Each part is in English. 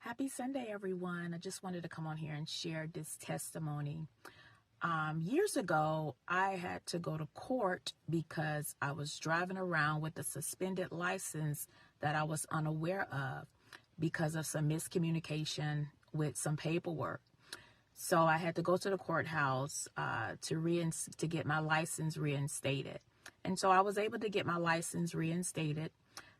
Happy Sunday, everyone. I just wanted to come on here and share this testimony. Years ago, I had to go to court because I was driving around with a suspended license that I was unaware of because of some miscommunication with some paperwork. So I had to go to the courthouse to get my license reinstated. And so I was able to get my license reinstated,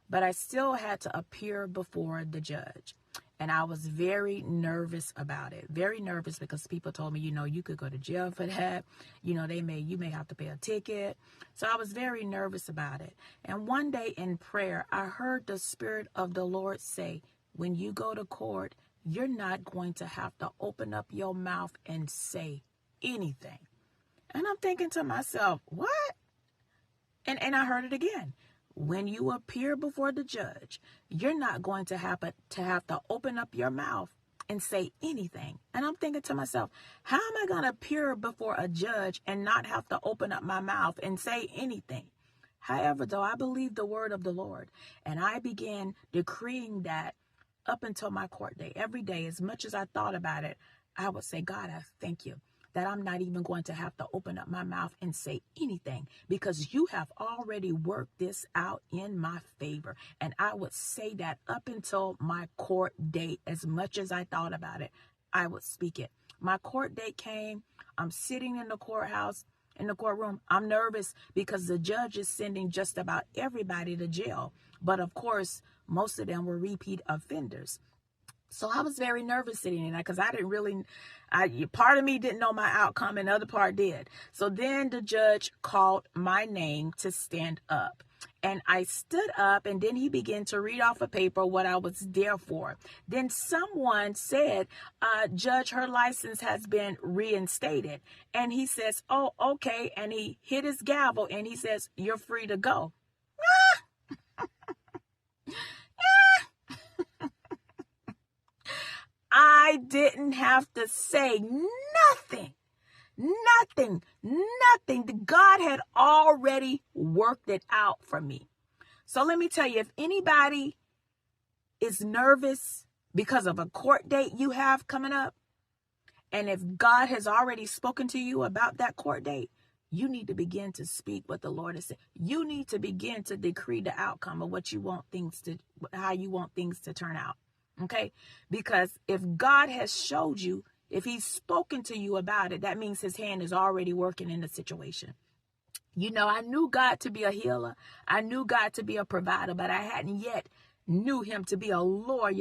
but I still had to appear before the judge. And I was very nervous about it. Very nervous because people told me, you could go to jail for that. You may have to pay a ticket. So I was very nervous about it. And one day in prayer, I heard the Spirit of the Lord say, when you go to court, you're not going to have to open up your mouth and say anything. And I'm thinking to myself, what? And I heard it again. When you appear before the judge, you're not going to have to open up your mouth and say anything. And I'm thinking to myself, how am I going to appear before a judge and not have to open up my mouth and say anything? However, though, I believe the word of the Lord, and I began decreeing that up until my court day. Every day, as much as I thought about it, I would say, God, I thank you that I'm not even going to have to open up my mouth and say anything because you have already worked this out in my favor. And I would say that up until my court date, as much as I thought about it, I would speak it. My court date came. I'm sitting in the courthouse, in the courtroom. I'm nervous because the judge is sending just about everybody to jail. But of course, most of them were repeat offenders. So I was very nervous sitting in there because part of me didn't know my outcome and the other part did. So then the judge called my name to stand up. And I stood up and then he began to read off a paper what I was there for. Then someone said, Judge, her license has been reinstated. And he says, oh, okay. And he hit his gavel and he says, you're free to go. I didn't have to say nothing. God had already worked it out for me. So let me tell you, if anybody is nervous because of a court date you have coming up, and if God has already spoken to you about that court date, you need to begin to speak what the Lord has said. You need to begin to decree the outcome of how you want things to turn out. Okay, because if God has showed you, if he's spoken to you about it, that means his hand is already working in the situation. I knew God to be a healer. I knew God to be a provider, but I hadn't yet knew him to be a lawyer